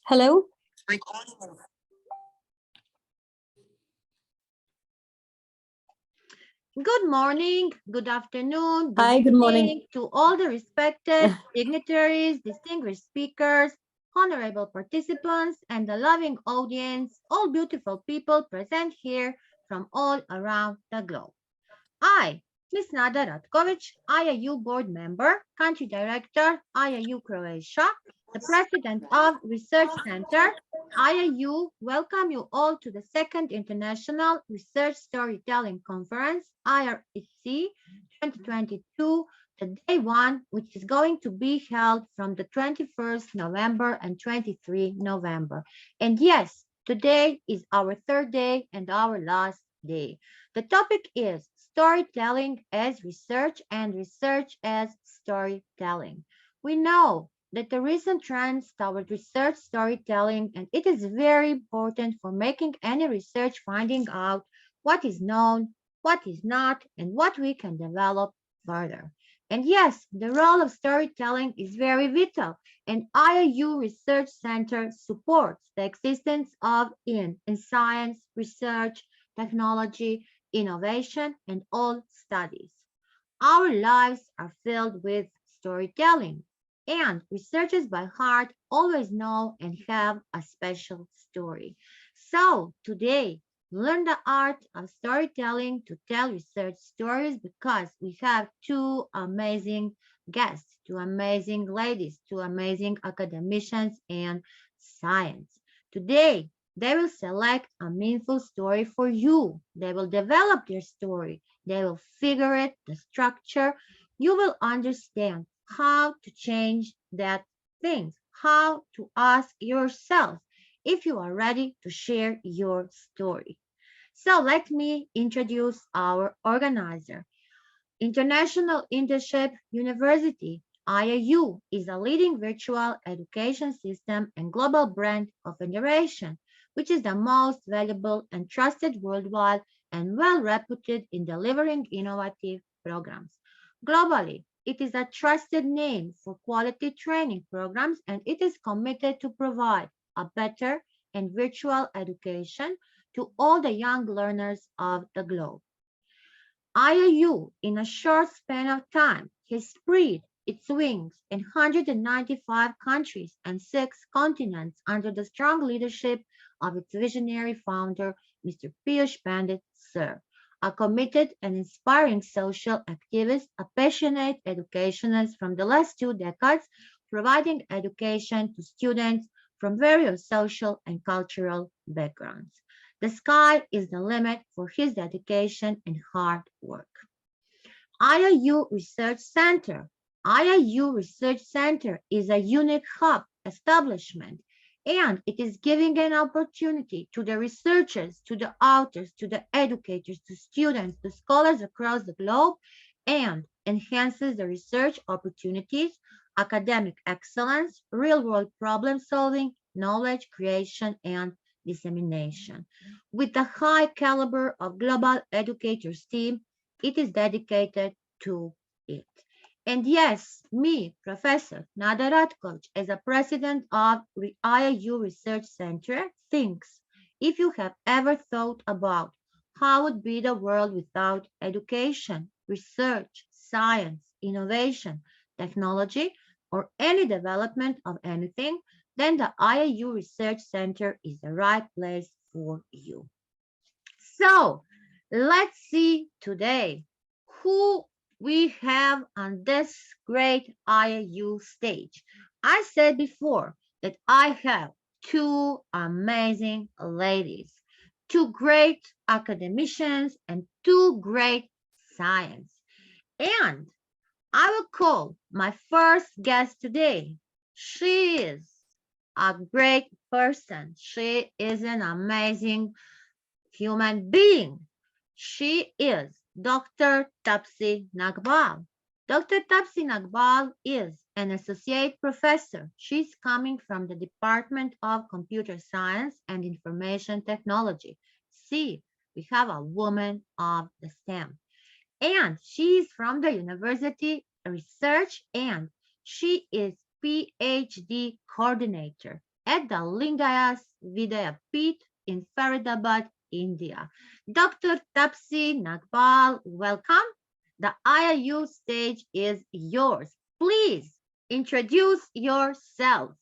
Hello. Good morning, good afternoon, good Hi, good morning. evening to all the respected dignitaries, distinguished speakers, honorable participants, and the loving audience, all beautiful people present here from all around the globe. I, Ms. Nada Ratkovic, IIU board member, country director, IIU Croatia, the president of Research Center, IIU, welcome you all to the second International Research Storytelling Conference, IRSC 2022, the day one, which is going to be held from the 21st November and 23 November. And yes, today is our third day and our last day. The topic is storytelling as research and research as storytelling. We know that the recent trends toward research storytelling, and it is very important for making any research finding out what is known, what is not, and what we can develop further. And yes, the role of storytelling is very vital, and IIU Research Center supports the existence of in science, research, technology, innovation, and all studies. Our lives are filled with storytelling, and researchers by heart always know and have a special story. So today, learn the art of storytelling to tell research stories because we have two amazing guests, two amazing ladies, two amazing academicians and science. Today, they will select a meaningful story for you. They will develop their story. They will figure it, the structure. You will understand how to change that thing, how to ask yourself if you are ready to share your story. So let me introduce our organizer. International Internship University, IIU, is a leading virtual education system and global brand of innovation, which is the most valuable and trusted worldwide and well reputed in delivering innovative programs. Globally, it is a trusted name for quality training programs, and it is committed to provide a better and virtual education to all the young learners of the globe. IIU, in a short span of time, has spread its wings in 195 countries and 6 continents under the strong leadership of its visionary founder, Mr. Piyush Pandit, Sir, a committed and inspiring social activist, a passionate educationist from the last 2 decades, providing education to students from various social and cultural backgrounds. The sky is the limit for his dedication and hard work. IIU Research Center. IIU Research Center is a unique hub establishment, and it is giving an opportunity to the researchers, to the authors, to the educators, to students, to scholars across the globe, and enhances the research opportunities, academic excellence, real-world problem solving, knowledge creation, and dissemination. With the high caliber of global educators team, it is dedicated to it. And yes, me, Professor Nada Ratkovic, as a president of IIU Research Center, thinks if you have ever thought about how would be the world without education, research, science, innovation, technology, or any development of anything, then the IIU Research Center is the right place for you. So let's see today who we have on this great IIU stage. I said before that I have two amazing ladies, two great academicians and two great science. And I will call my first guest today. She is a great person. She is an amazing human being. She is Dr. Tapsi Nagbal. Dr. Tapsi Nagbal is an associate professor. She's coming from the Department of Computer Science and Information Technology. See, we have a woman of the STEM. And she's from the University Research, and she is PhD coordinator at the Lingayas Vidya Peeth in Faridabad, India. Dr. Tapsi Nagpal, welcome. The IIU stage is yours. Please introduce yourself.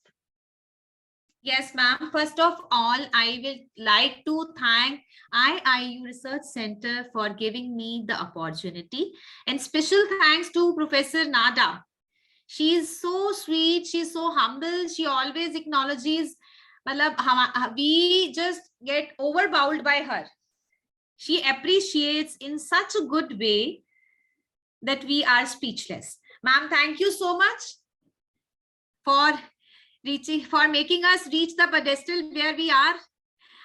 Yes, ma'am. First of all, I will like to thank IIU Research Center for giving me the opportunity. And special thanks to Professor Nada. She is so sweet. She's so humble. She always acknowledges. We just get overbowled by her. She appreciates in such a good way that we are speechless. Ma'am, thank you so much for making us reach the pedestal where we are.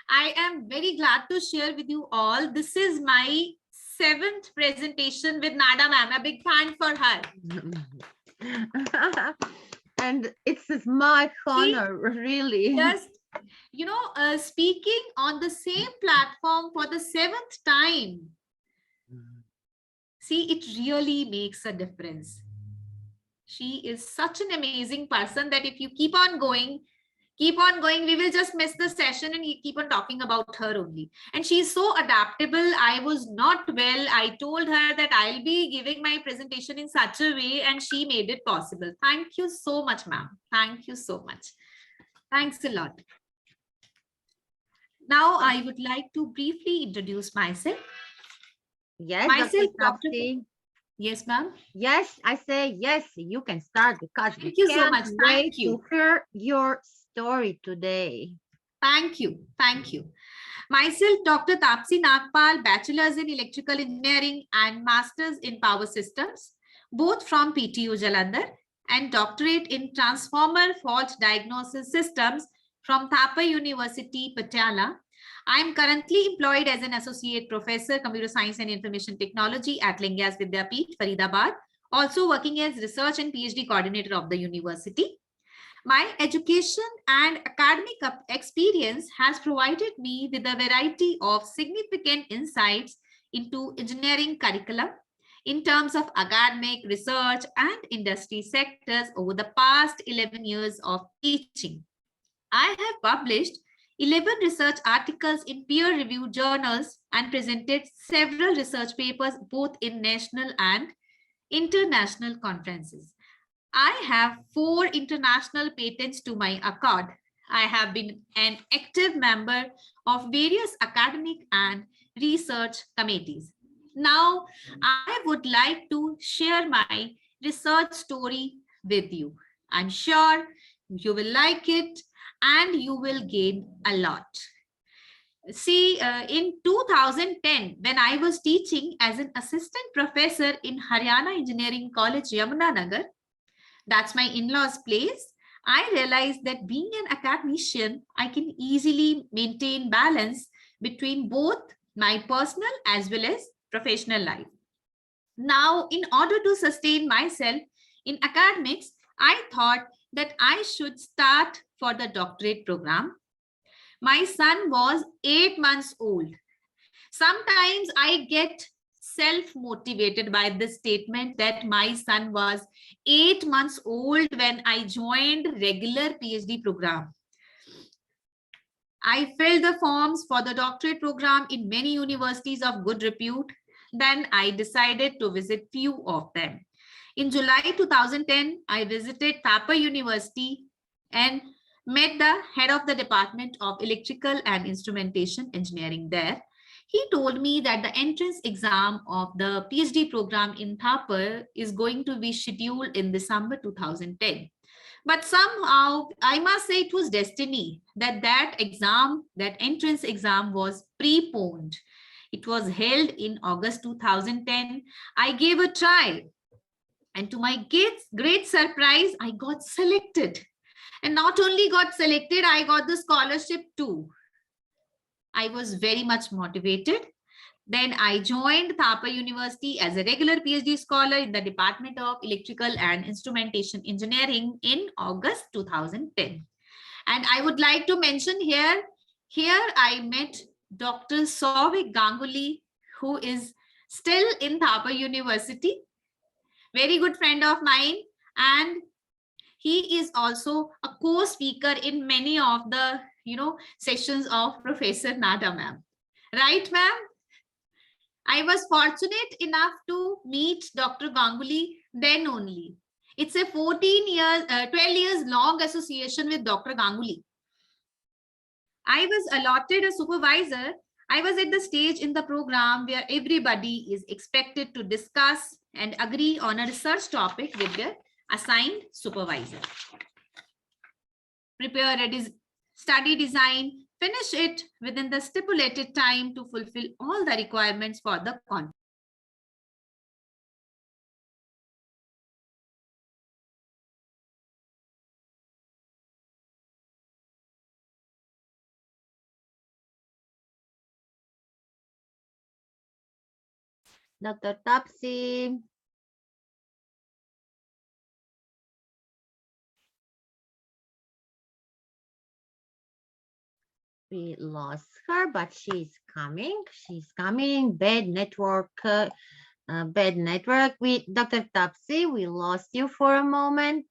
I am very glad to share with you all. This is my 7th presentation with Nada ma'am. A big fan for her. And it's my honor, really. Just, speaking on the same platform for the 7th time. See, it really makes a difference. She is such an amazing person that if you keep on going, we will just miss the session and keep on talking about her only. And she's so adaptable. I was not well. I told her that I'll be giving my presentation in such a way, and she made it possible. Thank you so much, ma'am. Thank you so much. Thanks a lot. Now, I would like to briefly introduce myself. Yes, myself, Dr. Yes, ma'am. Yes, I say yes. You can start because Thank you so much. Thank you to hear your story today. Thank you. Thank you. Myself, Dr. Tapsi Nagpal, Bachelor's in Electrical Engineering and Master's in Power Systems, both from PTU Jalandhar, and Doctorate in Transformer Fault Diagnosis Systems from Thapa University, Patiala. I am currently employed as an Associate Professor, Computer Science and Information Technology at Lingayas Vidya Peeth, Faridabad, also working as Research and PhD Coordinator of the university. My education and academic experience has provided me with a variety of significant insights into engineering curriculum in terms of academic, research, and industry sectors over the past 11 years of teaching. I have published 11 research articles in peer-reviewed journals and presented several research papers both in national and international conferences. I have 4 international patents to my accord. I have been an active member of various academic and research committees. Now, I would like to share my research story with you. I'm sure you will like it and you will gain a lot. See, in 2010, when I was teaching as an assistant professor in Haryana Engineering College, Yamunanagar, that's my in-laws' place, I realized that being an academician, I can easily maintain balance between both my personal as well as professional life. Now, in order to sustain myself in academics, I thought that I should start for the doctorate program. My son was 8 months old. Sometimes I get self-motivated by this statement that my son was 8 months old when I joined regular PhD program. I filled the forms for the doctorate program in many universities of good repute. Then I decided to visit few of them. In July 2010, I visited Thapa University and met the head of the Department of Electrical and Instrumentation Engineering there. He told me that the entrance exam of the PhD program in Thapa is going to be scheduled in December 2010. But somehow, I must say it was destiny that entrance exam was preponed. It was held in August 2010. I gave a try. And to my great surprise, I got selected. And not only got selected, I got the scholarship too. I was very much motivated. Then I joined Thapa University as a regular PhD scholar in the Department of Electrical and Instrumentation Engineering in August 2010. And I would like to mention here I met Dr. Souvik Ganguly, who is still in Thapa University, very good friend of mine. And He is also a co-speaker in many of the, sessions of Professor Nada ma'am. Right, ma'am? I was fortunate enough to meet Dr. Ganguly then only. It's a 12 years long association with Dr. Ganguly. I was allotted a supervisor. I was at the stage in the program where everybody is expected to discuss and agree on a research topic with their assigned supervisor. Prepare a study design, finish it within the stipulated time to fulfill all the requirements for the content. Dr. Topsy. We lost her, but she's coming. She's coming. Bad network. Bad network. Dr. Topsy, we lost you for a moment.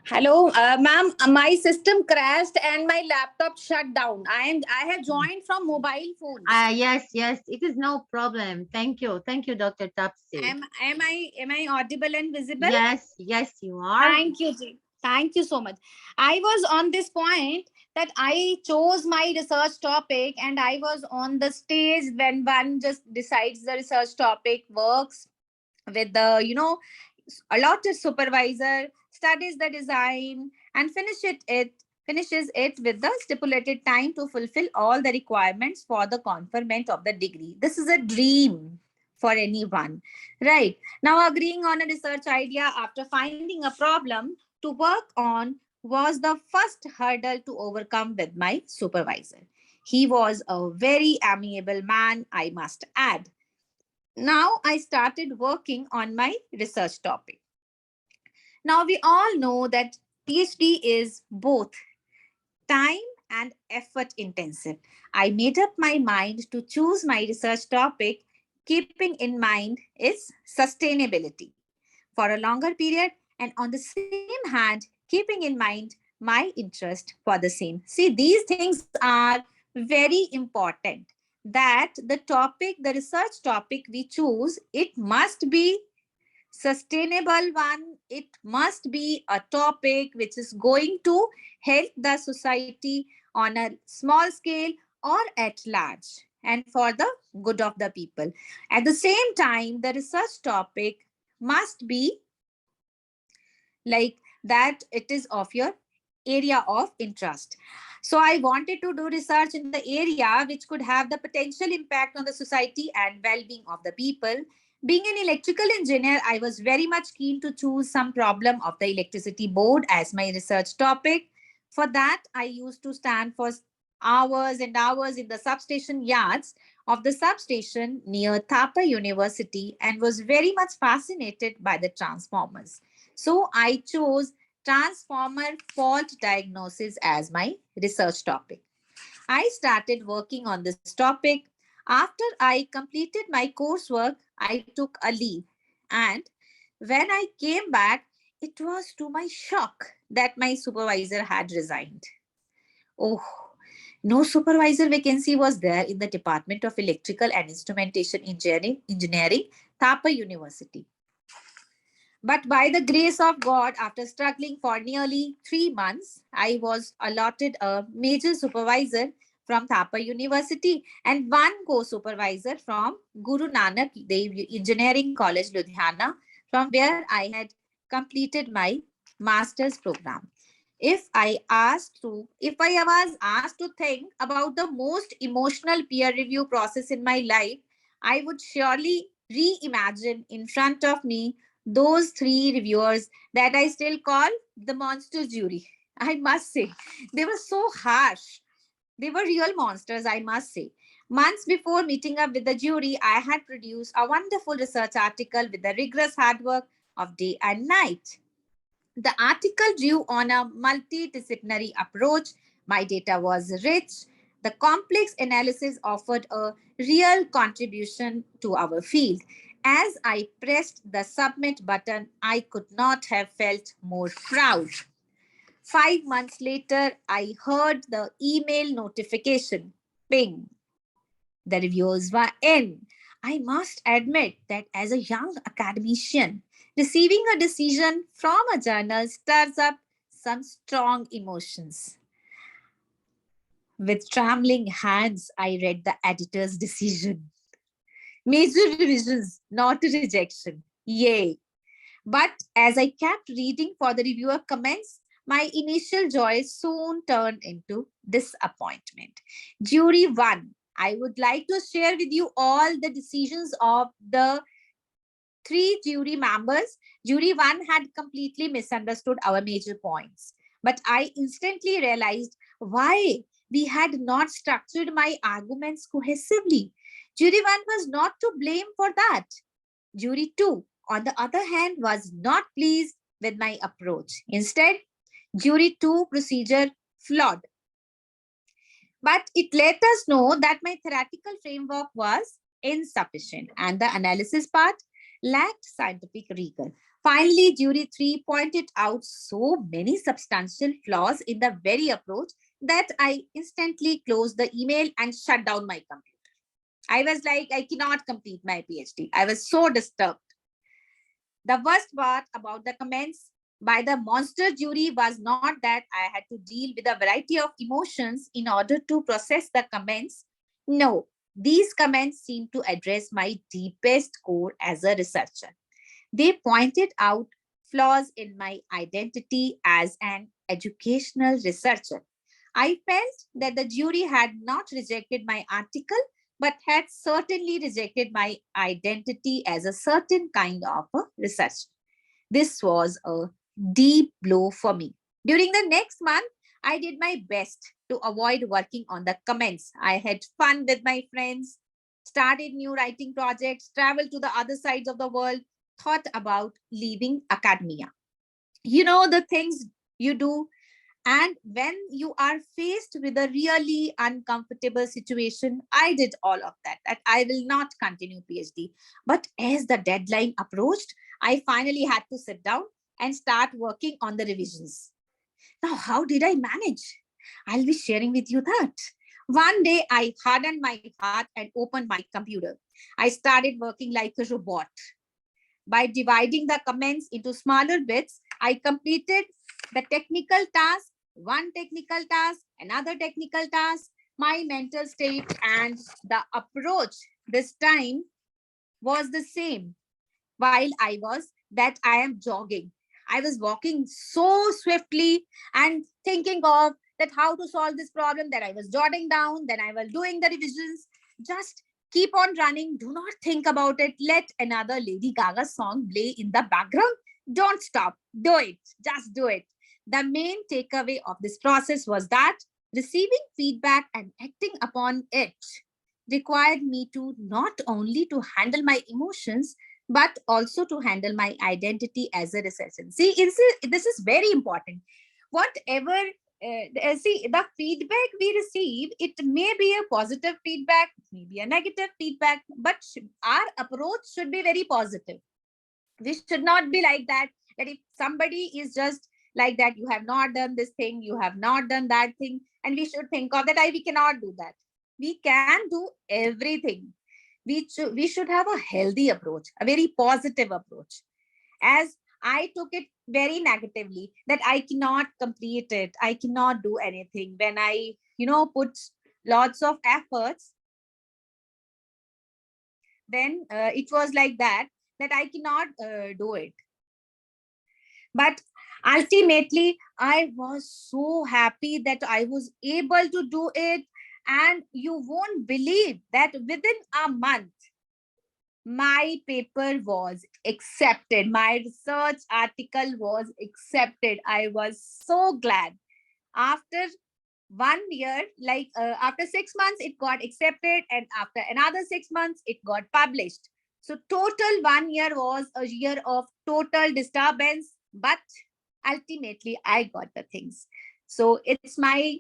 Hello, ma'am. My system crashed and my laptop shut down. I have joined from mobile phone. Yes, it is no problem. Thank you, Dr. Topsy. Am I audible and visible? Yes, you are. Thank you, Ji. Thank you so much. I was on this point that I chose my research topic, and I was on the stage when one just decides the research topic, works with the allotted supervisor, studies the design, and finishes it with the stipulated time to fulfill all the requirements for the conferment of the degree. This is a dream for anyone, right? Now, agreeing on a research idea after finding a problem to work on was the first hurdle to overcome with my supervisor. He was a very amiable man, I must add. Now I started working on my research topic. Now we all know that PhD is both time and effort intensive. I made up my mind to choose my research topic, keeping in mind its sustainability for a longer period, and on the same hand, keeping in mind my interest for the same. See, these things are very important, that the research topic we choose, it must be sustainable one. It must be a topic which is going to help the society on a small scale or at large, and for the good of the people. At the same time, the research topic must be like that it is of your area of interest. So I wanted to do research in the area which could have the potential impact on the society and well-being of the people. Being an electrical engineer, I was very much keen to choose some problem of the electricity board as my research topic. For that, I used to stand for hours and hours in the substation yards of the substation near Thapa University and was very much fascinated by the transformers. So I chose transformer fault diagnosis as my research topic. I started working on this topic. After I completed my coursework, I took a leave. And when I came back, it was to my shock that my supervisor had resigned. Oh, no supervisor vacancy was there in the Department of Electrical and Instrumentation Engineering, Thapa University. But by the grace of God, after struggling for nearly 3 months, I was allotted a major supervisor from Thapa University and one co-supervisor from Guru Nanak Dev Engineering College, Ludhiana, from where I had completed my master's program. If I was asked to think about the most emotional peer review process in my life, I would surely reimagine in front of me those 3 reviewers that I still call the monster jury. I must say, they were so harsh. They were real monsters, I must say. Months before meeting up with the jury, I had produced a wonderful research article with the rigorous hard work of day and night. The article drew on a multidisciplinary approach. My data was rich. The complex analysis offered a real contribution to our field. As I pressed the submit button, I could not have felt more proud. 5 months later, I heard the email notification ping. The reviews were in. I must admit that as a young academician, receiving a decision from a journal stirs up some strong emotions. With trembling hands, I read the editor's decision. Major revisions, not rejection. Yay. But as I kept reading for the reviewer comments, my initial joy soon turned into disappointment. Jury 1. I would like to share with you all the decisions of the 3 jury members. Jury 1 had completely misunderstood our major points. But I instantly realized why we had not structured my arguments cohesively. Jury 1 was not to blame for that. Jury 2, on the other hand, was not pleased with my approach. Instead, jury 2 procedure flawed. But it let us know that my theoretical framework was insufficient and the analysis part lacked scientific rigor. Finally, jury 3 pointed out so many substantial flaws in the very approach that I instantly closed the email and shut down my computer. I was like, I cannot complete my PhD. I was so disturbed. The worst part about the comments by the monster jury was not that I had to deal with a variety of emotions in order to process the comments. No, these comments seemed to address my deepest core as a researcher. They pointed out flaws in my identity as an educational researcher. I felt that the jury had not rejected my article, but had certainly rejected my identity as a certain kind of a researcher. This was a deep blow for me. During the next month, I did my best to avoid working on the comments. I had fun with my friends, started new writing projects, traveled to the other sides of the world, thought about leaving academia. You know the things you do, and when you are faced with a really uncomfortable situation, I did all of that I will not continue PhD. But as the deadline approached, I finally had to sit down and start working on the revisions. Now, how did I manage? I'll be sharing with you that. One day, I hardened my heart and opened my computer. I started working like a robot. By dividing the comments into smaller bits, I completed the technical task, one technical task, another technical task, my mental state and the approach this time was the same. While I am jogging, I was walking so swiftly and thinking of that how to solve this problem that I was jotting down, then I was doing the revisions. Just keep on running. Do not think about it. Let another Lady Gaga song play in the background. Don't stop. Do it. Just do it. The main takeaway of this process was that receiving feedback and acting upon it required me to not only to handle my emotions, but also to handle my identity as a researcher. See, this is very important. Whatever, see, the feedback we receive, it may be a positive feedback, maybe a negative feedback, but our approach should be very positive. We should not be like that, that if somebody is just like that, you have not done this thing, you have not done that thing, and we should think of that, we cannot do that. We can do everything. We should have a healthy approach, a very positive approach. As I took it very negatively, that I cannot complete it, I cannot do anything. When I, put lots of efforts, then it was like that I cannot do it. But ultimately, I was so happy that I was able to do it. And you won't believe that within a month, my paper was accepted. My research article was accepted. I was so glad. After 1 year, after 6 months, it got accepted. And after another 6 months, it got published. So total 1 year was a year of total disturbance. But ultimately, I got the things. So it's my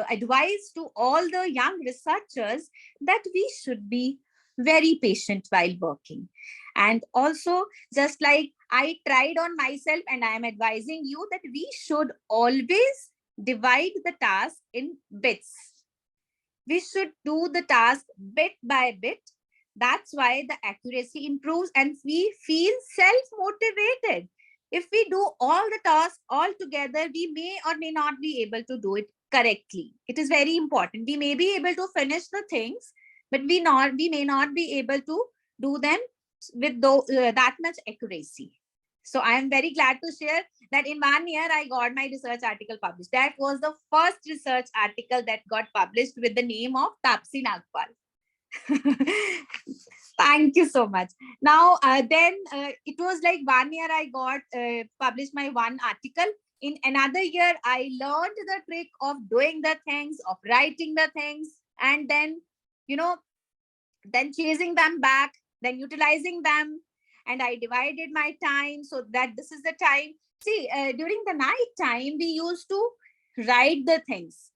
advice to all the young researchers that we should be very patient while working. And also, just like I tried on myself, and I am advising you that we should always divide the task in bits. We should do the task bit by bit. That's why the accuracy improves and we feel self-motivated. If we do all the tasks all together, we may or may not be able to do it correctly. It is very important. We may be able to finish the things, but we may not be able to do them with that much accuracy. So I am very glad to share that in 1 year, I got my research article published. That was the first research article that got published with the name of Tapsi Nagpal. Thank you so much. Now, it was like 1 year I got published my one article. In another year, I learned the trick of doing the things, of writing the things, and then, then chasing them back, then utilizing them. And I divided my time so that this is the time. See, during the night time, we used to write the things.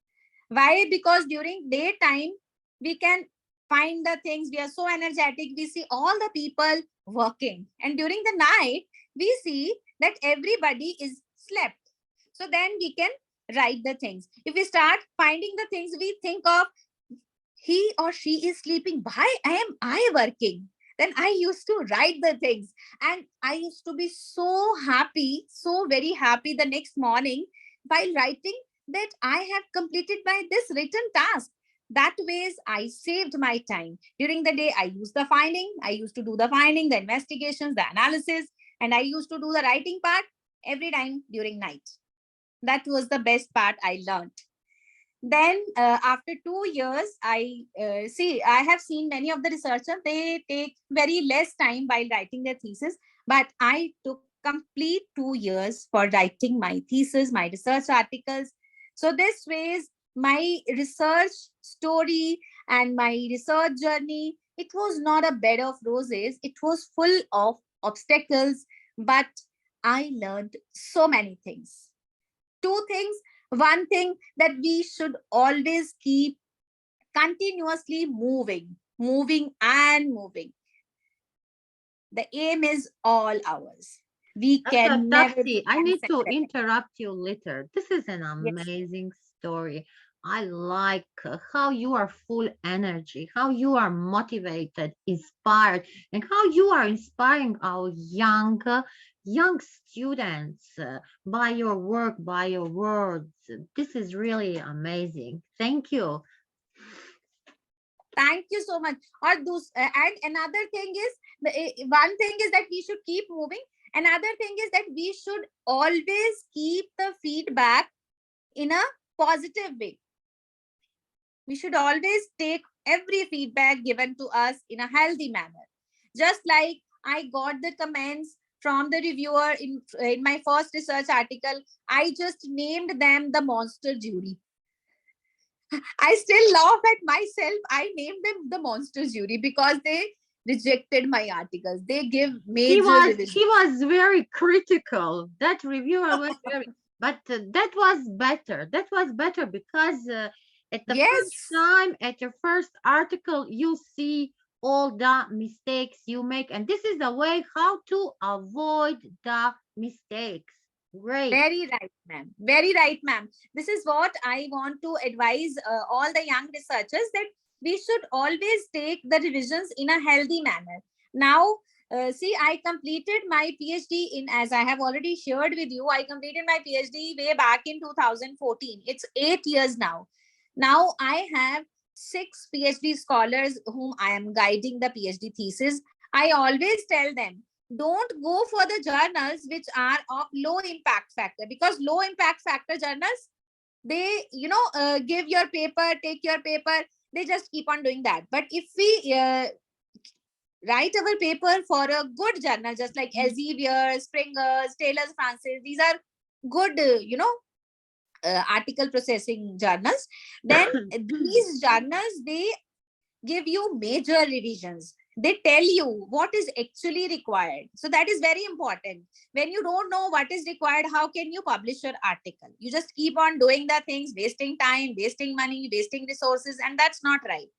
Why? Because during daytime, we can find the things. We are so energetic. We see all the people working. And during the night, we see that everybody is slept. So then we can write the things. If we start finding the things, we think of he or she is sleeping. Why am I working? Then I used to write the things. And I used to be so happy, so very happy the next morning while writing that I have completed my this written task. That ways I saved my time. During the day, I used the finding. I used to do the finding, the investigations, the analysis, and I used to do the writing part every time during night. That was the best part I learned. Then after 2 years, I have seen many of the researchers, they take very less time while writing their thesis, but I took complete 2 years for writing my thesis, my research articles. So this ways, my research story and my research journey, it was not a bed of roses. It was full of obstacles, but I learned so many things. 2 things. One thing, that we should always keep continuously moving. The aim is all ours. We can never. Tapsi, I need to interrupt you later. This is an Yes. amazing story. I like how you are full energy, how you are motivated, inspired, and how you are inspiring our young students by your work, by your words. This is really amazing. Thank you. Thank you so much. And another thing is, one thing is that we should keep moving. Another thing is that we should always keep the feedback in a positive way. We should always take every feedback given to us in a healthy manner. Just like I got the comments from the reviewer in my first research article, I just named them the monster jury. I still laugh at myself. I named them the monster jury because they rejected my articles. They give major revisions. He was very critical. That reviewer was very, but that was better. That was better because at the first time, at your first article, you see all the mistakes you make, and this is the way how to avoid the mistakes. Great. Very right, ma'am. Very right, ma'am. This is what I want to advise all the young researchers, that we should always take the revisions in a healthy manner. Now, see, I completed my PhD in, as I have already shared with you, I completed my PhD way back in 2014. It's 8 years now. Now I have 6 PhD scholars whom I am guiding the PhD thesis. I always tell them, don't go for the journals which are of low impact factor, because low impact factor journals, they, give your paper, take your paper, they just keep on doing that. But if we write our paper for a good journal, just like Elsevier, Springer's, Taylor's Francis, these are good, article processing journals, then these journals, they give you major revisions. They tell you what is actually required. So that is very important. When you don't know what is required, how can you publish your article? You just keep on doing the things, wasting time, wasting money, wasting resources, and that's not right.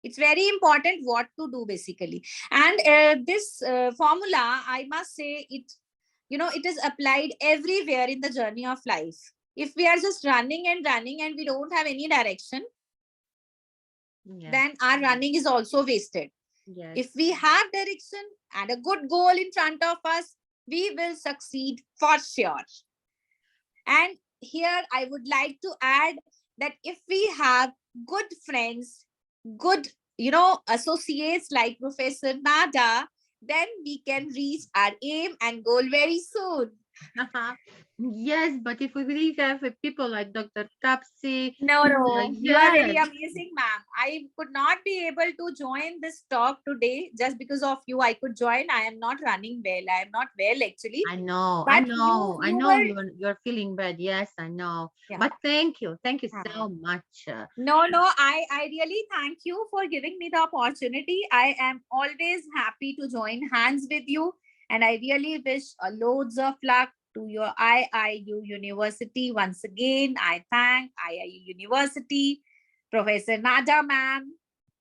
It's very important what to do basically. And this formula, I must say, it is applied everywhere in the journey of life. If we are just running and running and we don't have any direction, Yes. then our running is also wasted. Yes. If we have direction and a good goal in front of us, we will succeed for sure. And here I would like to add that if we have good friends, good, associates like Professor Nada, then we can reach our aim and goal very soon. Yes, but if we really have people like Dr. Tapsi, No, you are very yes, amazing, ma'am. I could not be able to join this talk today just because of you. I could join. I am not running well. I am not well actually. I know, But I you know were, you're feeling bad. Yes, I know. yeah. But thank you so much. No, I really thank you for giving me the opportunity. I am always happy to join hands with you. And I really wish loads of luck to your IIU University. Once again, I thank IIU University, Professor Nada ma'am,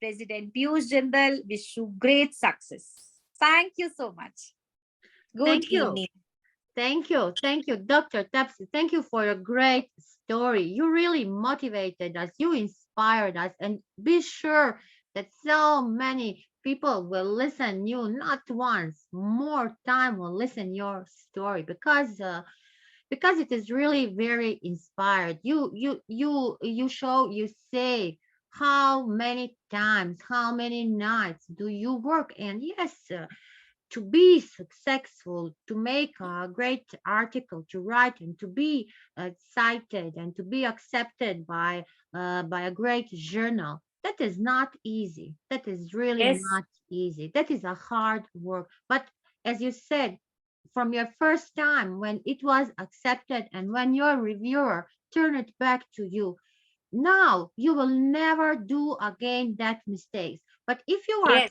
President Piyush Jindal. Wish you great success. Thank you so much. Good Thank you. evening. Thank you, Dr. Tapsi. Thank you for your great story. You really motivated us. You inspired us. And be sure that so many people will listen you not once, more time will listen your story because it is really very inspired. You say how many times, how many nights do you work? And yes, to be successful, to make a great article to write and to be cited and to be accepted by a great journal, that is not easy. That is really Yes. not easy. That is a hard work. But as you said, from your first time when it was accepted and when your reviewer turned it back to you, now you will never do again that mistakes. But if you are Yes.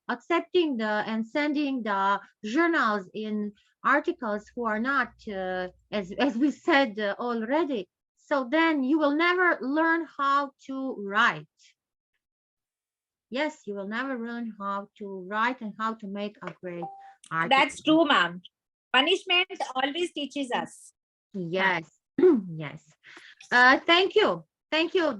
accepting the and sending the journals in articles who are not as we said already, so then you will never learn how to write. Yes, you will never learn how to write and how to make a great article. That's true, ma'am. Punishment always teaches us. Yes. Yes. Thank you,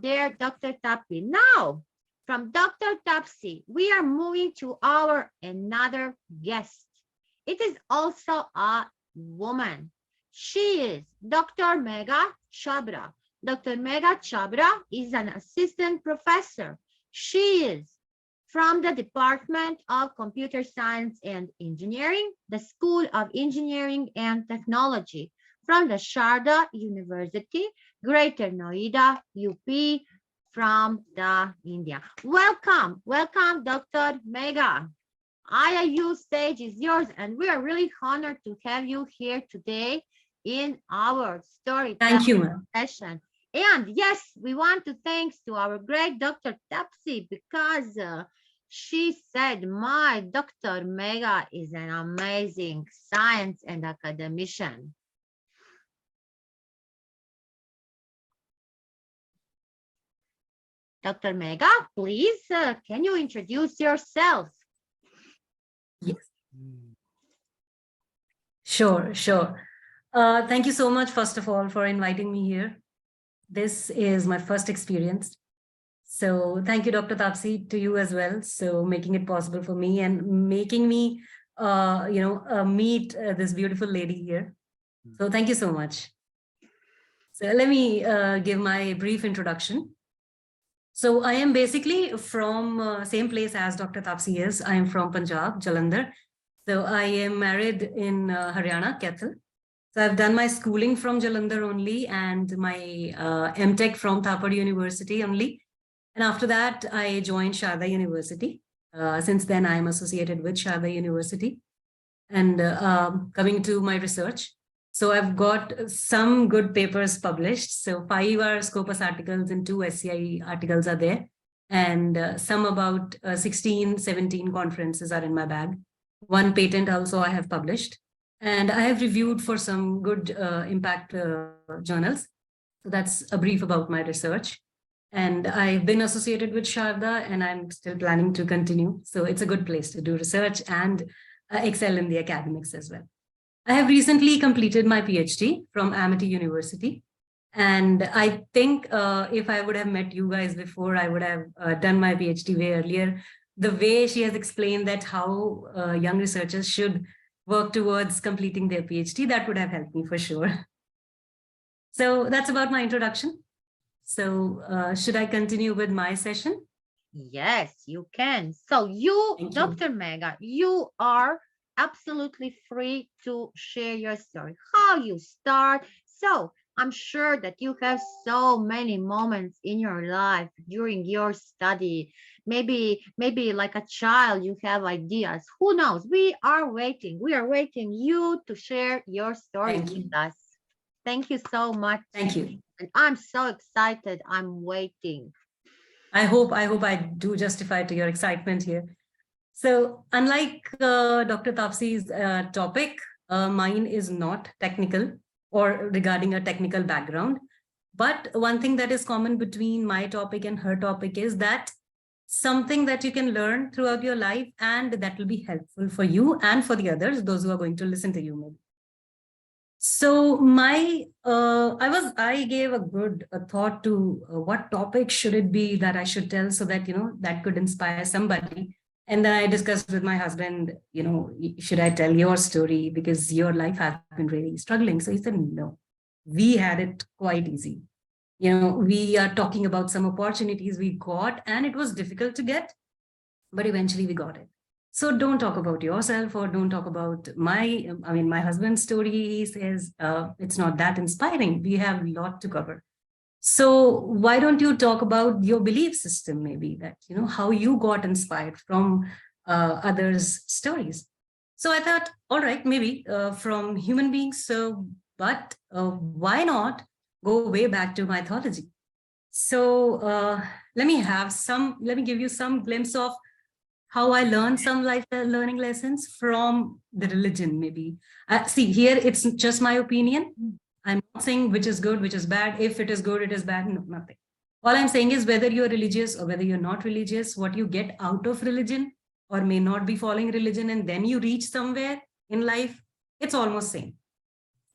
dear Dr. Tapsi. Now, from Dr. Tapsi, we are moving to our another guest. It is also a woman. She is Dr. Megha Chabra. Dr. Megha Chabra is an assistant professor. She is from the Department of Computer Science and Engineering, the School of Engineering and Technology, from the Sharda University, Greater Noida, UP, from the India. Welcome, Dr. Megha. IIU stage is yours, and we are really honored to have you here today in our storytelling session. And yes, we want to thanks to our great Dr. Tapsi because she said, my Dr. Megha is an amazing science and academician. Dr. Megha, please, can you introduce yourself? Yes. Sure. Thank you so much, first of all, for inviting me here. This is my first experience. So thank you, Dr. Tapsi, to you as well. So making it possible for me and making me, meet this beautiful lady here. So thank you so much. So let me give my brief introduction. So I am basically from same place as Dr. Tapsi is. I am from Punjab, Jalandhar. So I am married in Haryana, Kathal. So I've done my schooling from Jalandhar only and my MTech from Thapar University only. And after that, I joined Sharda University. Since then, I am associated with Sharda University. And coming to my research, so I've got some good papers published. So 5 are Scopus articles and 2 SCI articles are there. And some about 16, 17 conferences are in my bag. 1 patent also I have published. And I have reviewed for some good impact journals. So that's a brief about my research. And I've been associated with Sharda, and I'm still planning to continue. So it's a good place to do research and excel in the academics as well. I have recently completed my PhD from Amity University. And I think if I would have met you guys before, I would have done my PhD way earlier. The way she has explained that how young researchers should work towards completing their PhD, that would have helped me for sure. So that's about my introduction. So should I continue with my session? Yes, you can. So you, Thank you. Dr. Mega, you are absolutely free to share your story, how you start. So I'm sure that you have so many moments in your life during your study. Maybe like a child, you have ideas. Who knows? We are waiting. We are waiting you to share your story Thank you. with us. Thank you so much. Thank you. And I'm so excited. I'm waiting. I hope I do justify to your excitement here. So unlike Dr. Tapsi's topic, mine is not technical or regarding a technical background. But one thing that is common between my topic and her topic is that something that you can learn throughout your life, and that will be helpful for you and for the others, those who are going to listen to you maybe. So I gave a good thought to what topic should it be that I should tell, so that, that could inspire somebody. And then I discussed with my husband, should I tell your story because your life has been really struggling? So he said, no, we had it quite easy. We are talking about some opportunities we got, and it was difficult to get, but eventually we got it. So don't talk about yourself, or don't talk about my husband's story. He says it's not that inspiring. We have a lot to cover. So why don't you talk about your belief system, maybe, that, how you got inspired from others' stories. So I thought, all right, maybe from human beings. But why not go way back to mythology? So let me give you some glimpse of how I learned some life learning lessons from the religion, maybe. See, here, it's just my opinion. I'm not saying which is good, which is bad. If it is good, it is bad. No, nothing. All I'm saying is whether you're religious or whether you're not religious, what you get out of religion or may not be following religion, and then you reach somewhere in life, it's almost same.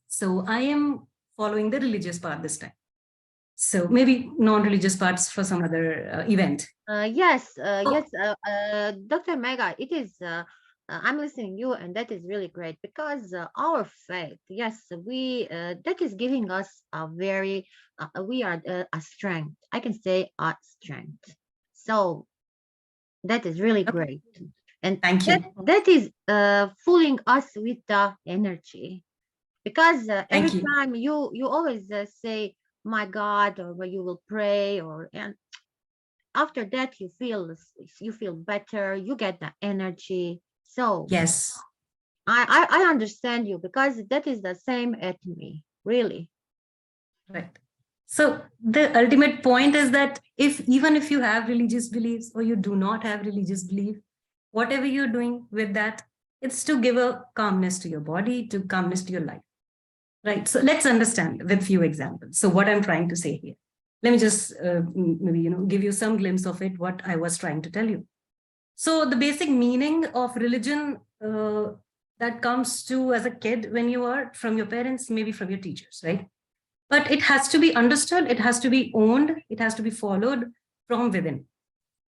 So I am following the religious part this time. So maybe non-religious parts for some other event. Yes, Dr. Mega, it is, I'm listening to you, and that is really great, because our faith, yes, that is giving us a very, we are a strength. I can say a strength. So that is really great. And Thank you. That is fooling us with the energy, because every time you always say, my God, or where you will pray, and after that you feel better, you get the energy. So yes, I understand you, because that is the same at me, really. Right. So the ultimate point is that even if you have religious beliefs or you do not have religious belief, whatever you're doing with that, it's to give a calmness to your body, to calmness to your life. Right. So let's understand with few examples. So what I'm trying to say here, let me just maybe, give you some glimpse of it, what I was trying to tell you. So the basic meaning of religion that comes to as a kid when you are from your parents, maybe from your teachers, right? But it has to be understood, it has to be owned, it has to be followed from within.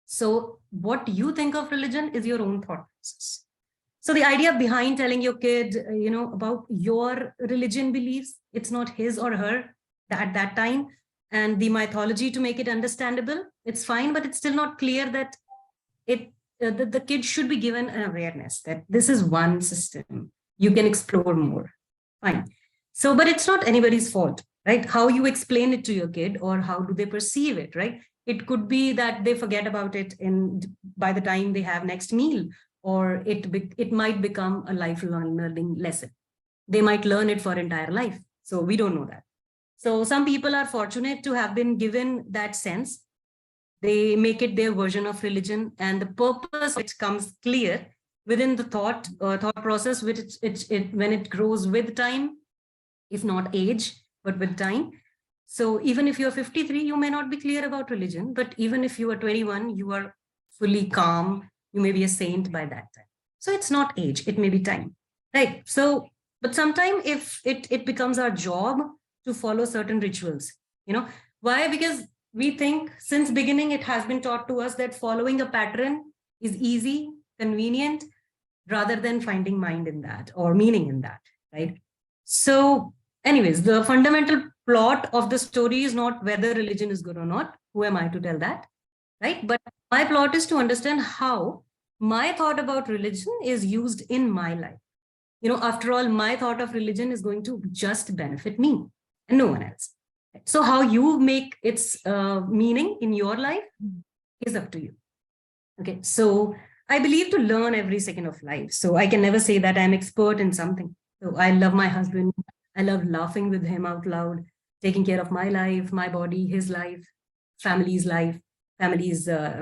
So what you think of religion is your own thought process. So the idea behind telling your kid, about your religion beliefs, it's not his or her at that time. And the mythology to make it understandable, it's fine, but it's still not clear that the kid should be given an awareness that this is one system. You can explore more. Fine. So, but it's not anybody's fault, right? How you explain it to your kid or how do they perceive it, right? It could be that they forget about it by the time they have next meal, or it might become a lifelong learning lesson. They might learn it for entire life. So we don't know that. So some people are fortunate to have been given that sense. They make it their version of religion, and the purpose which comes clear within the thought process, which when it grows with time, if not age, but with time. So even if you're 53, you may not be clear about religion, but even if you are 21, you are fully calm. You may be a saint by that time. So it's not age, it may be time, right? So, but sometimes if it becomes our job to follow certain rituals, why? Because we think since beginning, it has been taught to us that following a pattern is easy, convenient, rather than finding mind in that or meaning in that, right? So anyways, the fundamental plot of the story is not whether religion is good or not. Who am I to tell that, right? But my plot is to understand how my thought about religion is used in my life. After all, my thought of religion is going to just benefit me and no one else. So how you make its meaning in your life is up to you. Okay, so I believe to learn every second of life. So I can never say that I'm expert in something. So I love my husband. I love laughing with him out loud, taking care of my life, my body, his life, family's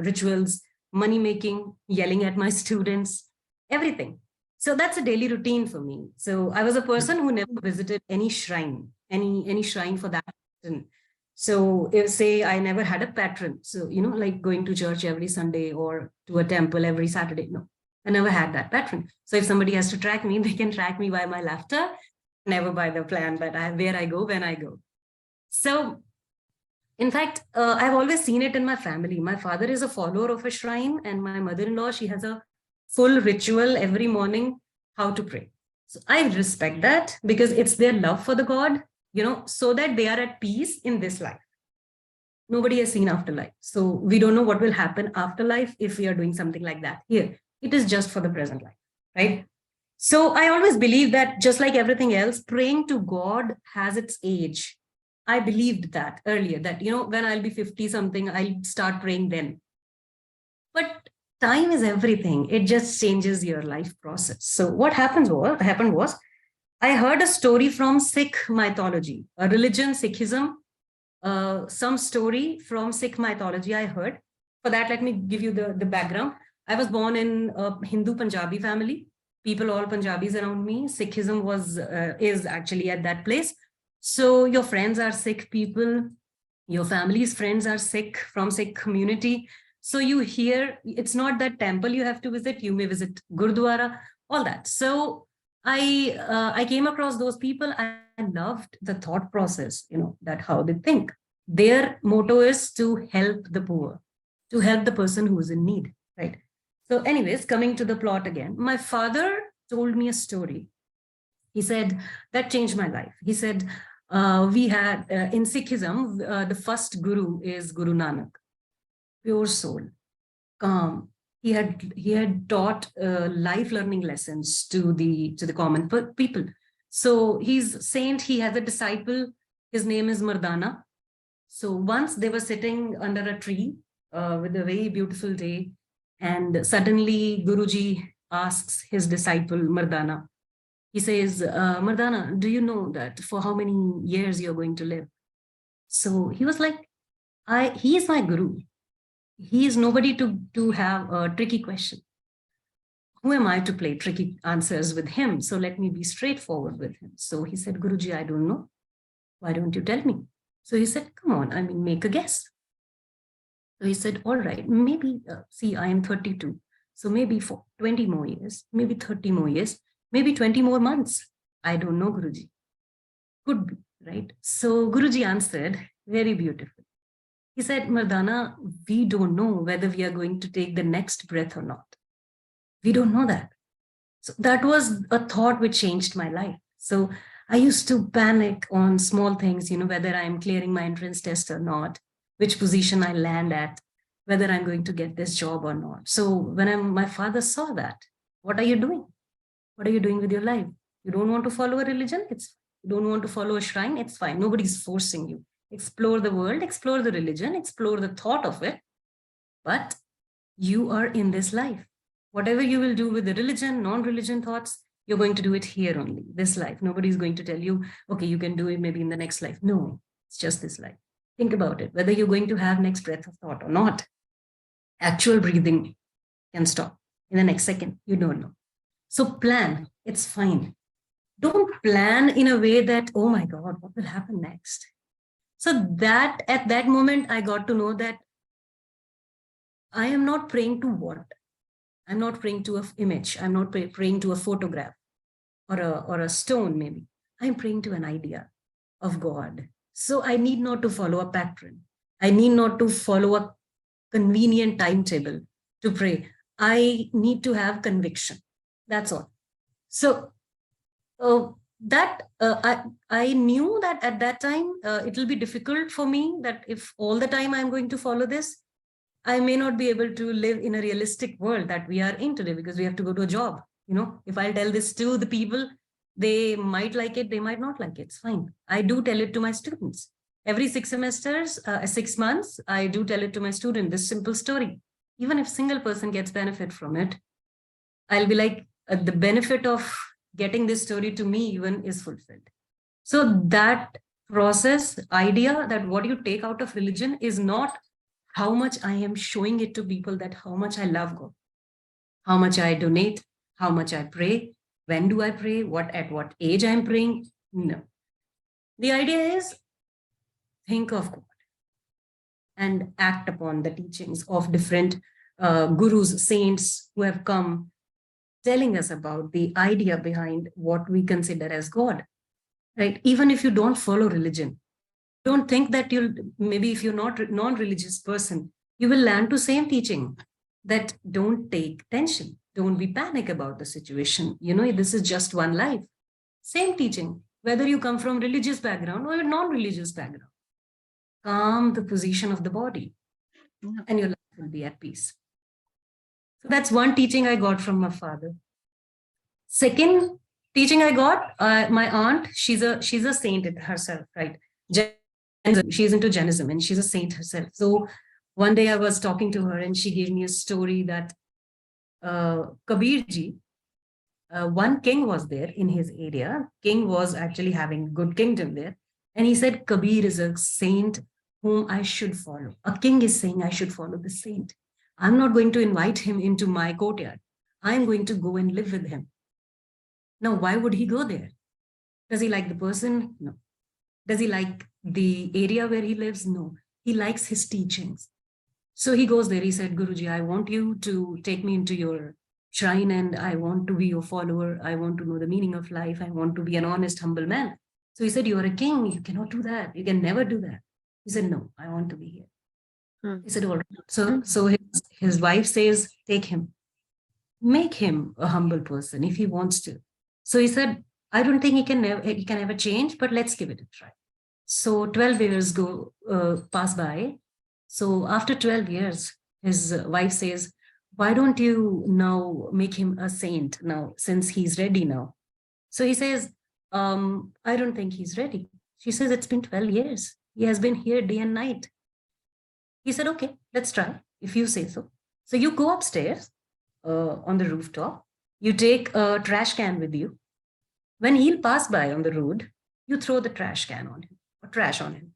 rituals, money making, yelling at my students, everything. So that's a daily routine for me. So I was a person who never visited any shrine, any shrine for that reason. So if say I never had a patron, so, like going to church every Sunday or to a temple every Saturday. No, I never had that patron. So if somebody has to track me, they can track me by my laughter, never by the plan that where I go, when I go. So in fact, I've always seen it in my family. My father is a follower of a shrine and my mother-in-law, she has a full ritual every morning, how to pray. So I respect that because it's their love for the God, so that they are at peace in this life. Nobody has seen afterlife. So we don't know what will happen after life if we are doing something like that here. It is just for the present life, right? So I always believe that just like everything else, praying to God has its age. I believed that earlier, that, when I'll be 50 something, I'll start praying then. But time is everything. It just changes your life process. So what happened was, I heard a story from Sikh mythology, a religion, Sikhism, some story from Sikh mythology I heard. For that, let me give you the background. I was born in a Hindu Punjabi family. People, all Punjabis around me. Sikhism is actually at that place. So your friends are Sikh people, your family's friends are Sikh, from Sikh community. So you hear, it's not that temple you have to visit, you may visit Gurdwara, all that. So I came across those people. I loved the thought process, that how they think. Their motto is to help the poor, to help the person who is in need, right? So anyways, coming to the plot again, my father told me a story. He said, that changed my life. He said, we had, in Sikhism, the first guru is Guru Nanak, pure soul, calm. He had taught life learning lessons to the common people. So he's saint. He has a disciple. His name is Mardana. So once they were sitting under a tree with a very beautiful day, and suddenly Guruji asks his disciple Mardana. He says, Mardana, do you know that for how many years you're going to live? So he was like, he is my guru. He is nobody to have a tricky question. Who am I to play tricky answers with him? So let me be straightforward with him. So he said, Guruji, I don't know. Why don't you tell me? So he said, come on, make a guess. So he said, all right, maybe, see, I am 32. So maybe for 20 more years, maybe 30 more years, maybe 20 more months. I don't know, Guruji. Could be, right? So Guruji answered very beautifully. He said, Mardana, we don't know whether we are going to take the next breath or not. We don't know that. So that was a thought which changed my life. So I used to panic on small things, whether I'm clearing my entrance test or not, which position I land at, whether I'm going to get this job or not. So when my father saw that, what are you doing? What are you doing with your life? You don't want to follow a religion? You don't want to follow a shrine? It's fine. Nobody's forcing you. Explore the world, explore the religion, explore the thought of it. But you are in this life. Whatever you will do with the religion, non-religion thoughts, you're going to do it here only, this life. Nobody's going to tell you, okay, you can do it maybe in the next life. No, it's just this life. Think about it, whether you're going to have next breath of thought or not. Actual breathing can stop in the next second. You don't know. So plan, it's fine. Don't plan in a way that, oh my God, what will happen next? So that at that moment, I got to know that I am not praying to what? I'm not praying to an image. I'm not praying to a photograph or a stone, maybe. I'm praying to an idea of God. So I need not to follow a pattern. I need not to follow a convenient timetable to pray. I need to have conviction. That's all. So I knew that at that time, it will be difficult for me that if all the time I'm going to follow this, I may not be able to live in a realistic world that we are in today because we have to go to a job. You know, if I tell this to the people, they might like it, they might not like it. It's fine. I do tell it to my students. Every 6 semesters, 6 months, I do tell it to my student, this simple story. Even if single person gets benefit from it, I'll be like, the benefit of getting this story to me even is fulfilled. So that process, idea that what you take out of religion is not how much I am showing it to people, that how much I love God, how much I donate, how much I pray, when do I pray, at what age I'm praying. No. The idea is think of God and act upon the teachings of different gurus, saints who have come telling us about the idea behind what we consider as God, right? Even if you don't follow religion, don't think that maybe if you're not a non-religious person, you will learn to same teaching that don't take tension. Don't be panic about the situation. You know, this is just one life. Same teaching, whether you come from religious background or a non-religious background. Calm the position of the body and your life will be at peace. So that's one teaching I got from my father. Second teaching I got, my aunt, she's a saint herself, right? She's into Jainism and she's a saint herself. So one day I was talking to her and she gave me a story that Kabir ji, one king was there in his area. King was actually having good kingdom there. And he said, Kabir is a saint whom I should follow. A king is saying I should follow the saint. I'm not going to invite him into my courtyard. I'm going to go and live with him. Now, why would he go there? Does he like the person? No. Does he like the area where he lives? No. He likes his teachings. So he goes there. He said, Guruji, I want you to take me into your shrine and I want to be your follower. I want to know the meaning of life. I want to be an honest, humble man. So he said, you are a king. You cannot do that. You can never do that. He said, no, I want to be here. He said, all right. So his wife says, take him. Make him a humble person if he wants to. So he said, I don't think he can ever change, but let's give it a try. So 12 years pass by. So after 12 years, his wife says, why don't you now make him a saint now, since he's ready now? So he says, I don't think he's ready. She says, it's been 12 years. He has been here day and night. He said, okay, let's try, if you say so. So you go upstairs on the rooftop. You take a trash can with you. When he'll pass by on the road, you throw the trash can on him, or trash on him.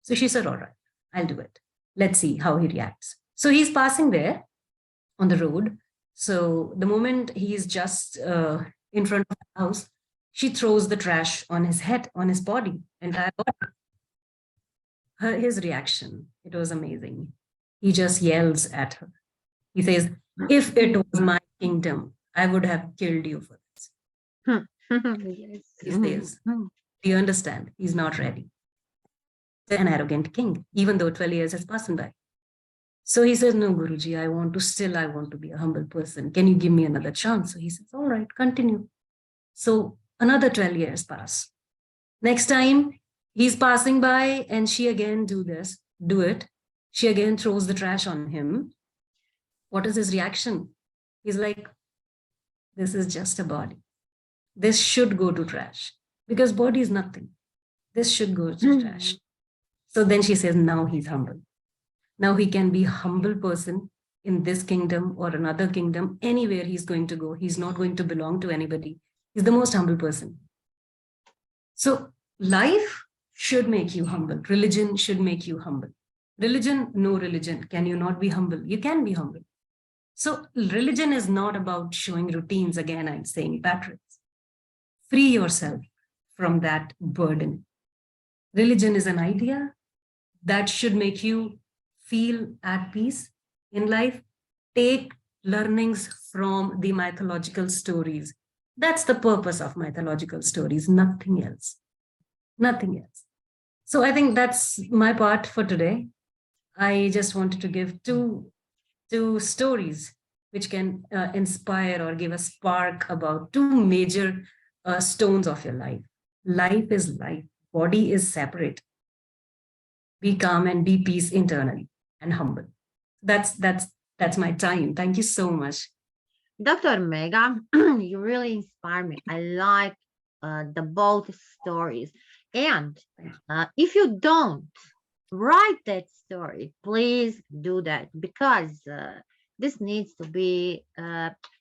So she said, all right, I'll do it. Let's see how he reacts. So he's passing there on the road. So the moment he's just in front of the house, she throws the trash on his head, on his body, entire body. His reaction, it was amazing. He just yells at her. He says, if it was my kingdom, I would have killed you for this. Yes. He says, do you understand? He's not ready. An arrogant king, even though 12 years has passed by. So he says, no, Guruji, I want to be a humble person. Can you give me another chance? So he says, all right, continue. So another 12 years pass. Next time he's passing by and she again do it. She again throws the trash on him. What is his reaction? He's like, this is just a body. This should go to trash because body is nothing. This should go to trash. So then she says, now he's humble. Now he can be a humble person in this kingdom or another kingdom, anywhere he's going to go. He's not going to belong to anybody. He's the most humble person. So life should make you humble. Religion should make you humble. Religion, no religion. Can you not be humble? You can be humble. So religion is not about showing routines. Again, I'm saying patterns. Free yourself from that burden. Religion is an idea. that should make you feel at peace in life. Take learnings from the mythological stories. That's the purpose of mythological stories, nothing else. Nothing else. So I think that's my part for today. I just wanted to give two stories which can inspire or give a spark about two major stones of your life. Life is life. Body is separate. Be calm and be peace internally and humble. That's my time. Thank you so much. Dr. Mega, you really inspire me. I like the both stories. And if you don't write that story, please do that, because this needs to be,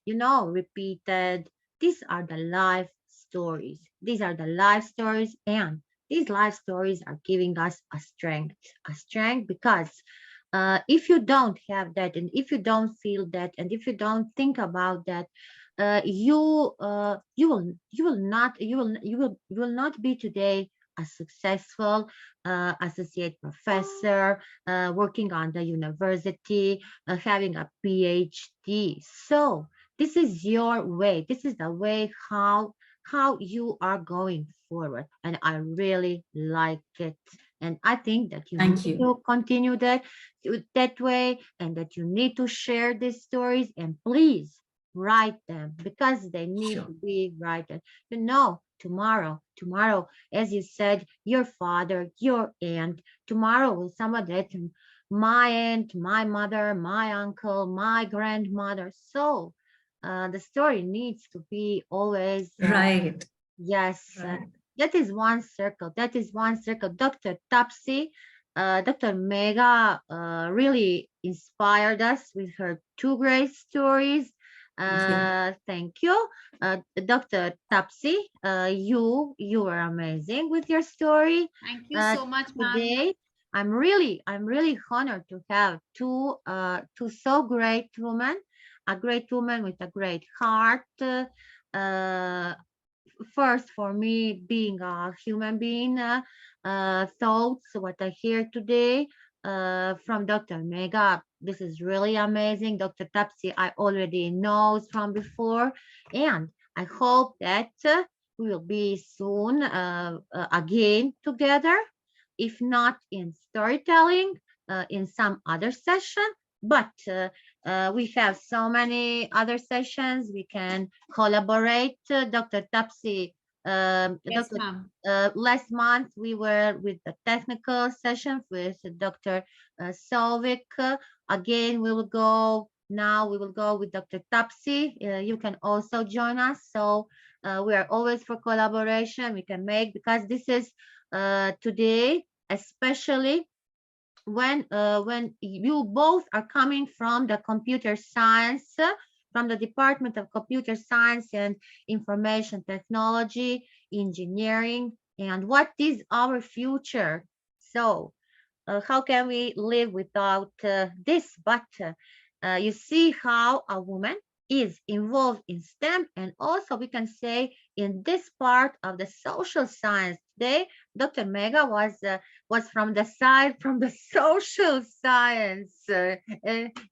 repeated. These are the life stories. These are the life stories, and these life stories are giving us a strength because if you don't have that, and if you don't feel that, and if you don't think about that, you will not be today a successful associate professor, working on the university, having a PhD. So this is your way. This is the way how you are going forward, and I really like it. And I think that you Thank need you. to continue that way, and that you need to share these stories, and please write them, because they need Sure. to be written. Tomorrow, as you said, your father, your aunt, tomorrow will somebody that my aunt, my mother, my uncle, my grandmother. So the story needs to be always Right. yes. Right. That is one circle. That is one circle. Dr. Tapsi, Dr. Mega really inspired us with her two great stories. Thank you. Dr. Tapsi, you were amazing with your story. Thank you so much, ma'am. Today, I'm really honored to have two so great women, a great woman with a great heart. First, for me, being a human being, thoughts, what I hear today from Dr. Mega, this is really amazing. Dr. Tapsi, I already knows from before, and I hope that we will be soon again together, if not in storytelling, in some other session, but we have so many other sessions. We can collaborate. Dr. Tapsi, Yes, ma'am. last month we were with the technical session with Dr. Solvik. Again, we will go. Now we will go with Dr. Tapsi. You can also join us. So we are always for collaboration. We can make, because this is today, especially when you both are coming from the computer science, from the Department of Computer Science and Information Technology, engineering, and what is our future. So how can we live without this? But you see how a woman is involved in STEM, and also we can say in this part of the social science. Today, Dr. Mega was from the side from the social science.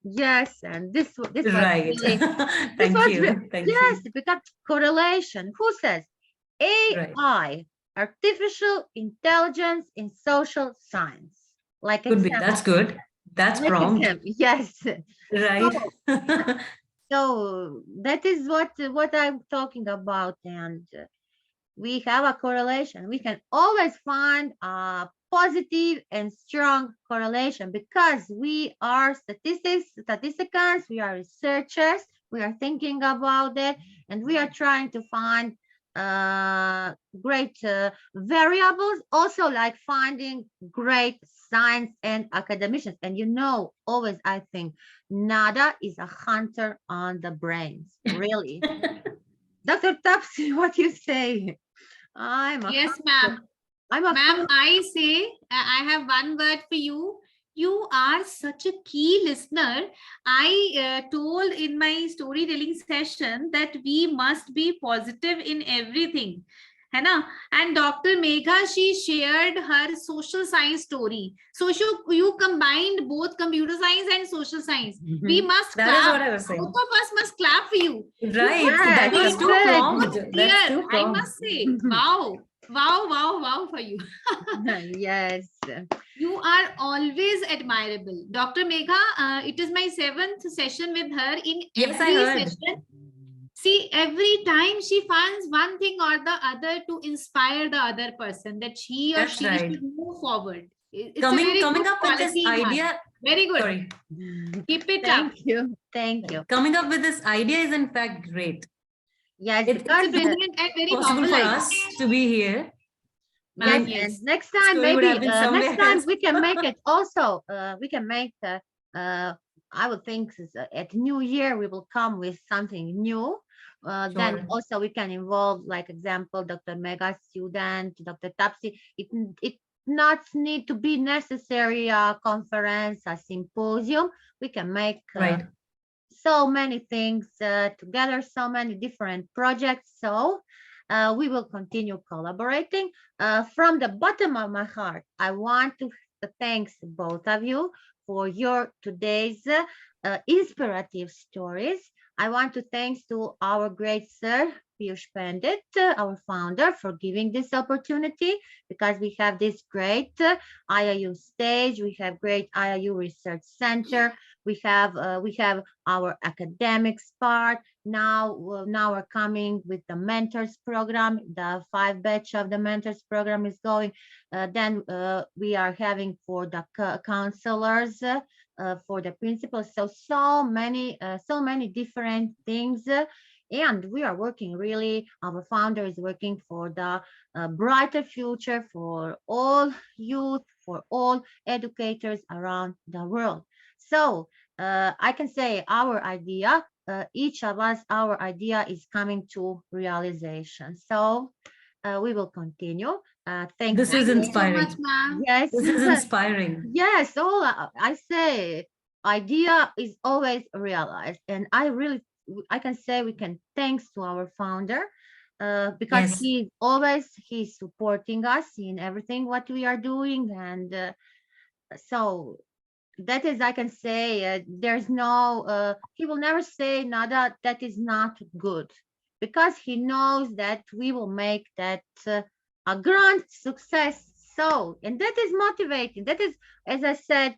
Yes, and this was Right. really, Thank you. Thank yes, you. because correlation. Who says AI, Right. artificial intelligence in social science? Like Could be. example. That's good. That's Like prompt. example. Yes. Right. So that is what I'm talking about, and we have a correlation. We can always find a positive and strong correlation, because we are statisticians, we are researchers, we are thinking about it, and we are trying to find great variables, also like finding great science and academicians. And always I think Nada is a hunter on the brains, really. Dr. Tapsi, what you say? Yes, ma'am. Ma'am, I say, I have one word for you. You are such a key listener. I told in my storytelling session that we must be positive in everything. है ना? And Dr. Megha, she shared her social science story. So you combined both computer science and social science. We must That is clap. what I was saying. Both of us must clap for you. Right. Yes, That was too good. prompt. That's Clear, too I prompt. must say. Wow. Wow, wow, wow for you. Yes. You are always admirable. Dr. Megha, it is my 7th session with her. In Yes, I every heard. session, see, every time she finds one thing or the other to inspire the other person that he or That's she right. should move forward. It's a Coming very coming good up with this quality in her. idea. Very good. Sorry. Keep it up. Thank you. Thank you. Coming up with this idea is in fact great. Yes, It's because a Brilliant and very possible novel for idea. us to be here. yes, Yes. and next time Story would maybe have been somewhere next time else. we can make it also. We can make. I would think at New Year we will come with something new. Then Sure. also we can involve, like example, Dr. Mega student, Dr. Tapsi. It not need to be necessary a conference, a symposium. We can make Right. so many things together, so many different projects. So we will continue collaborating. From the bottom of my heart, I want to thank both of you for your today's inspirative stories. I want to thank to our great sir, Piyush Pandit, our founder, for giving this opportunity, because we have this great IIU stage, we have great IIU research center, we have our academics part. Now we're coming with the mentors program. The 5 batch of the mentors program is going. Then we are having for the counselors, for the principals. So many different things. And we are working really, our founder is working for the brighter future for all youth, for all educators around the world. So I can say our idea, each of us, our idea is coming to realization. So we will continue. Thank This you. is Thank you so inspiring. much, ma'am. Yes. This is inspiring. Yes, all I say, idea is always realized, and I can say we can thanks to our founder, because Yes. he's supporting us in everything what we are doing, and so that is, I can say, there's no he will never say nada that is not good, because he knows that we will make that a grand success. So, and that is motivating, that is, as I said,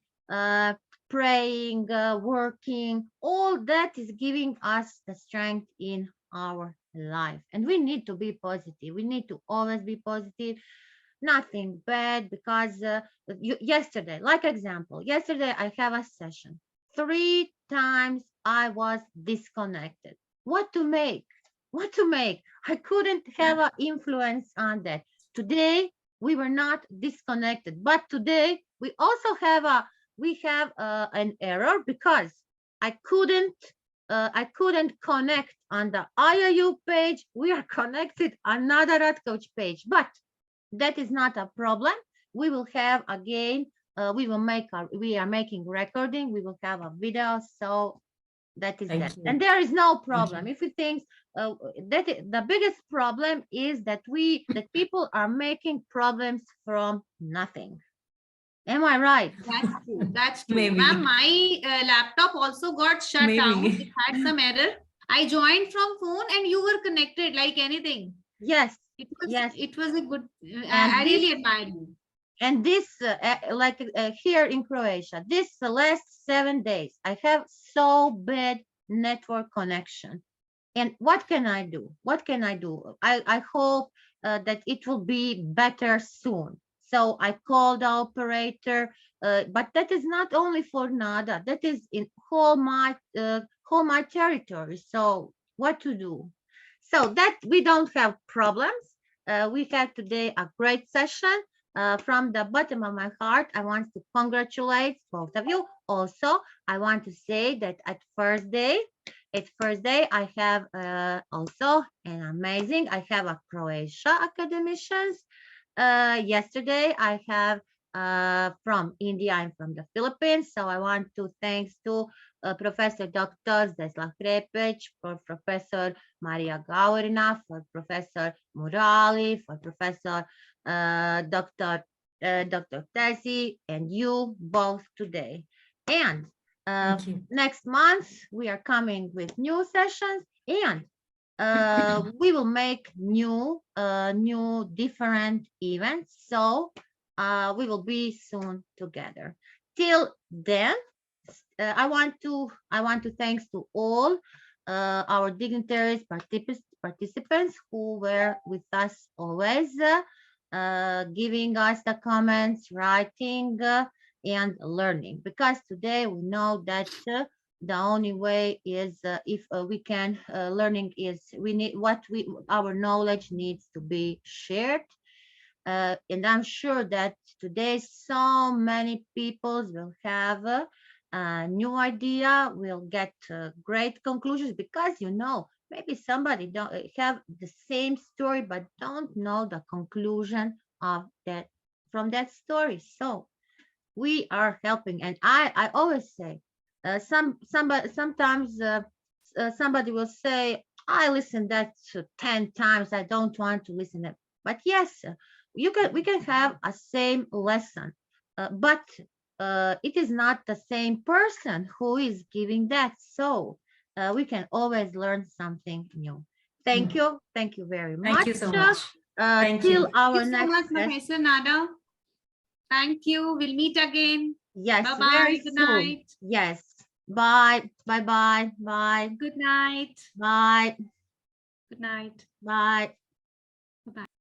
praying, working, all that is giving us the strength in our life. And we need to be positive, we need to always be positive, nothing bad, because yesterday, like example, yesterday I have a session. 3 times I was disconnected. What to make? What to make? I couldn't have an influence on that. Today we were not disconnected, but today we also have an error, because I couldn't connect on the IIU page. We are connected another Art Coach page, but that is not a problem. We will have again, we are making recording, we will have a video, so that is Thank that. you. And there is no problem. you. If you think the biggest problem is that people are making problems from nothing. Am I right? That's true. That's true. Maybe. Ma'am, my laptop also got shut down. Maybe. It had some error. I joined from phone and you were connected like anything. Yes. Yes. It was a good, And I really admire you. And this, like here in Croatia, this last 7 days, I have so bad network connection. And what can I do? What can I do? I hope that it will be better soon. So I called the operator, but that is not only for NADA, that is in whole my territory. So what to do? So that we don't have problems. We had today a great session. From the bottom of my heart, I want to congratulate both of you. Also, I want to say that at first day, I have also an amazing, I have a Croatia academicians. Yesterday, I have from India and from the Philippines. So I want to thanks to Professor Dr. Zeslav Krepec, for Professor Maria Gaurina, for Professor Murali, for Professor Dr. Tesi, and you both today. And Thank you. next month, we are coming with new sessions, and we will make new different events. So we will be soon together. Till then, I want to thanks to all our dignitaries, participants who were with us always, giving us the comments, writing, and learning. Because today we know that the only way is if we can learning is we need our knowledge needs to be shared, and I'm sure that today so many people will have a new idea, will get great conclusions, because maybe somebody don't have the same story but don't know the conclusion of that from that story. So we are helping, and I always say sometimes somebody will say, I listened that 10 times, I don't want to listen it. But yes, we can have a same lesson, but it is not the same person who is giving that. So we can always learn something new. Thank you very much. Thank you so much. Thank Till you. our Thank you so next much, session. Professor Nada. Thank you. We'll meet again. Yes, Bye-bye. very Good soon. night. Yes. Bye. Bye. Good night. Bye. Good night. Bye. Bye-bye.